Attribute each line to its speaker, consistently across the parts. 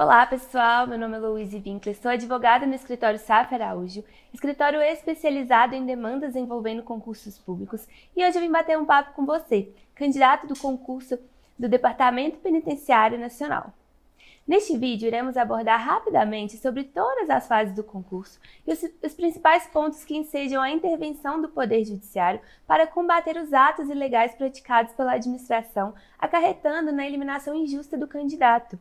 Speaker 1: Olá pessoal, meu nome é Louise Winkler, sou advogada no escritório Saf Araújo, escritório especializado em demandas envolvendo concursos públicos, e hoje eu vim bater um papo com você, candidato do concurso do Departamento Penitenciário Nacional. Neste vídeo iremos abordar rapidamente sobre todas as fases do concurso e os principais pontos que ensejam a intervenção do Poder Judiciário para combater os atos ilegais praticados pela administração, acarretando na eliminação injusta do candidato.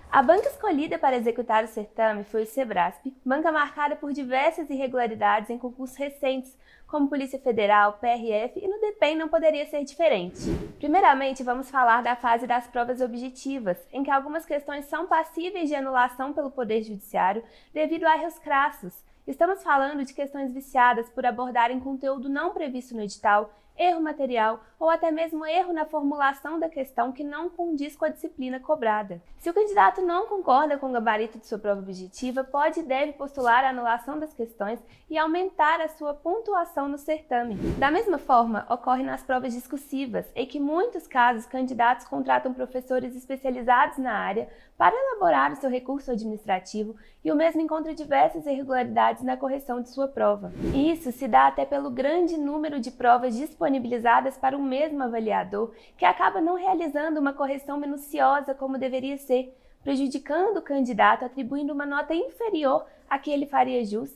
Speaker 1: A banca escolhida para executar o certame foi o Sebrasp, banca marcada por diversas irregularidades em concursos recentes, como Polícia Federal, PRF e no DPEM não poderia ser diferente. Primeiramente, vamos falar da fase das provas objetivas, em que algumas questões são passíveis de anulação pelo Poder Judiciário devido a erros crassos. Estamos falando de questões viciadas por abordarem conteúdo não previsto no edital, erro material ou até mesmo erro na formulação da questão que não condiz com a disciplina cobrada. Se o candidato não concorda com o gabarito de sua prova objetiva, pode e deve postular a anulação das questões e aumentar a sua pontuação no certame. Da mesma forma, ocorre nas provas discursivas, em que em muitos casos candidatos contratam professores especializados na área para elaborar o seu recurso administrativo e o mesmo encontra diversas irregularidades na correção de sua prova. E isso se dá até pelo grande número de provas disponibilizadas para o mesmo avaliador, que acaba não realizando uma correção minuciosa como deveria ser, prejudicando o candidato, atribuindo uma nota inferior à que ele faria jus.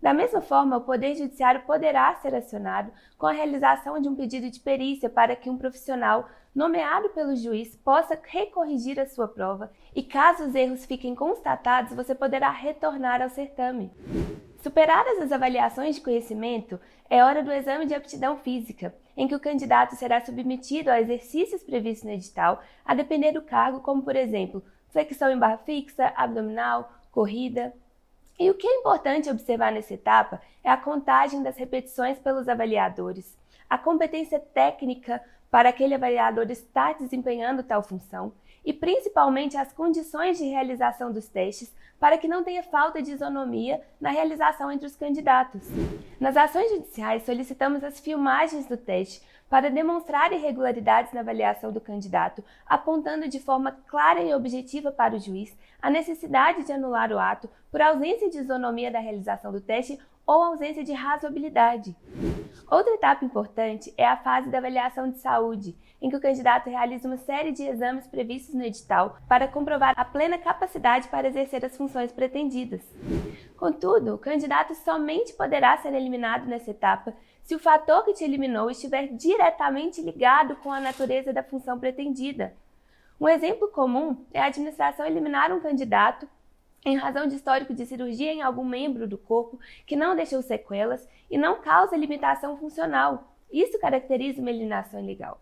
Speaker 1: Da mesma forma, o Poder Judiciário poderá ser acionado com a realização de um pedido de perícia para que um profissional nomeado pelo juiz possa recorrigir a sua prova e, caso os erros fiquem constatados, você poderá retornar ao certame. Superadas as avaliações de conhecimento, é hora do exame de aptidão física, em que o candidato será submetido a exercícios previstos no edital, a depender do cargo, como por exemplo, flexão em barra fixa, abdominal, corrida. E o que é importante observar nessa etapa é a contagem das repetições pelos avaliadores, a competência técnica para aquele avaliador estar desempenhando tal função e principalmente as condições de realização dos testes para que não tenha falta de isonomia na realização entre os candidatos. Nas ações judiciais, solicitamos as filmagens do teste para demonstrar irregularidades na avaliação do candidato, apontando de forma clara e objetiva para o juiz a necessidade de anular o ato por ausência de isonomia da realização do teste ou ausência de razoabilidade. Outra etapa importante é a fase da avaliação de saúde, em que o candidato realiza uma série de exames previstos no edital para comprovar a plena capacidade para exercer as funções pretendidas. Contudo, o candidato somente poderá ser eliminado nessa etapa se o fator que te eliminou estiver diretamente ligado com a natureza da função pretendida. Um exemplo comum é a administração eliminar um candidato em razão de histórico de cirurgia em algum membro do corpo que não deixou sequelas e não causa limitação funcional. Isso caracteriza uma eliminação ilegal.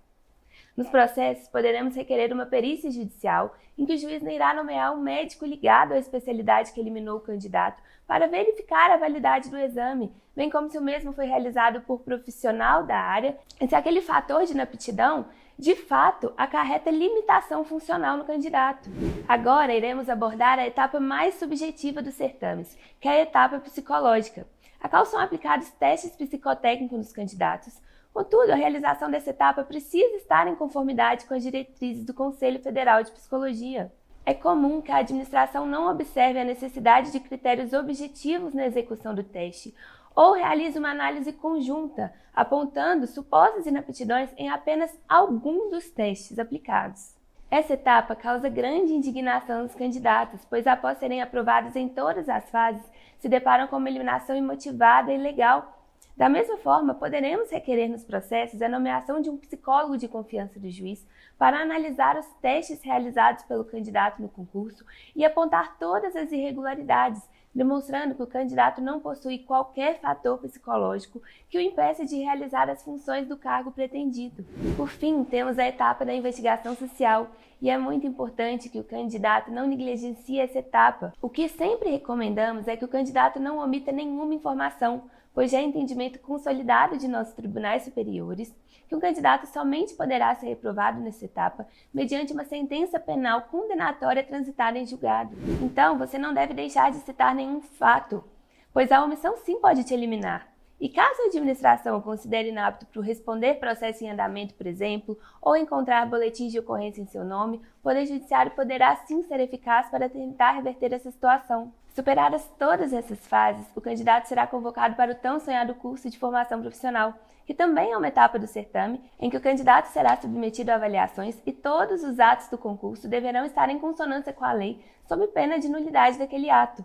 Speaker 1: Nos processos, poderemos requerer uma perícia judicial em que o juiz irá nomear um médico ligado à especialidade que eliminou o candidato para verificar a validade do exame, bem como se o mesmo foi realizado por profissional da área e se aquele fator de inaptidão de fato acarreta limitação funcional no candidato. Agora iremos abordar a etapa mais subjetiva dos certames, que é a etapa psicológica, a qual são aplicados testes psicotécnicos nos candidatos. Contudo, a realização dessa etapa precisa estar em conformidade com as diretrizes do Conselho Federal de Psicologia. É comum que a administração não observe a necessidade de critérios objetivos na execução do teste, ou realize uma análise conjunta, apontando supostas inaptidões em apenas algum dos testes aplicados. Essa etapa causa grande indignação dos candidatos, pois após serem aprovados em todas as fases, se deparam com uma eliminação imotivada e ilegal. Da mesma forma, poderemos requerer nos processos a nomeação de um psicólogo de confiança do juiz para analisar os testes realizados pelo candidato no concurso e apontar todas as irregularidades, demonstrando que o candidato não possui qualquer fator psicológico que o impeça de realizar as funções do cargo pretendido. Por fim, temos a etapa da investigação social, e é muito importante que o candidato não negligencie essa etapa. O que sempre recomendamos é que o candidato não omita nenhuma informação, pois já é entendimento consolidado de nossos tribunais superiores que um candidato somente poderá ser reprovado nessa etapa mediante uma sentença penal condenatória transitada em julgado. Então, você não deve deixar de citar nenhum fato, pois a omissão sim pode te eliminar. E caso a administração o considere inapto para responder processo em andamento, por exemplo, ou encontrar boletins de ocorrência em seu nome, o Poder Judiciário poderá sim ser eficaz para tentar reverter essa situação. Superadas todas essas fases, o candidato será convocado para o tão sonhado curso de formação profissional, que também é uma etapa do certame, em que o candidato será submetido a avaliações e todos os atos do concurso deverão estar em consonância com a lei, sob pena de nulidade daquele ato.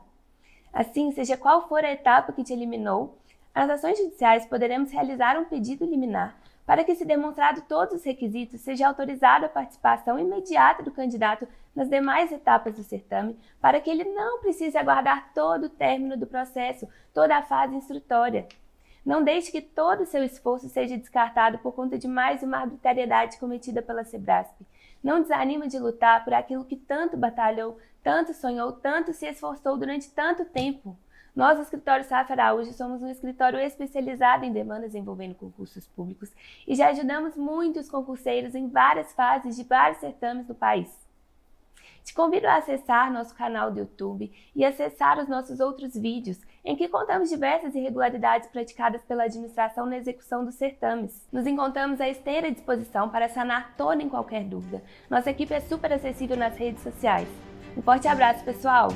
Speaker 1: Assim, seja qual for a etapa que te eliminou, nas ações judiciais poderemos realizar um pedido liminar para que, se demonstrado todos os requisitos, seja autorizada a participação imediata do candidato nas demais etapas do certame, para que ele não precise aguardar todo o término do processo, toda a fase instrutória. Não deixe que todo o seu esforço seja descartado por conta de mais uma arbitrariedade cometida pela Sebrasp. Não desanime de lutar por aquilo que tanto batalhou, tanto sonhou, tanto se esforçou durante tanto tempo. Nós, do Escritório Safra Araújo, somos um escritório especializado em demandas envolvendo concursos públicos e já ajudamos muitos concurseiros em várias fases de vários certames do país. Te convido a acessar nosso canal do YouTube e acessar os nossos outros vídeos, em que contamos diversas irregularidades praticadas pela administração na execução dos certames. Nos encontramos à esteira disposição para sanar toda e qualquer dúvida. Nossa equipe é super acessível nas redes sociais. Um forte abraço, pessoal!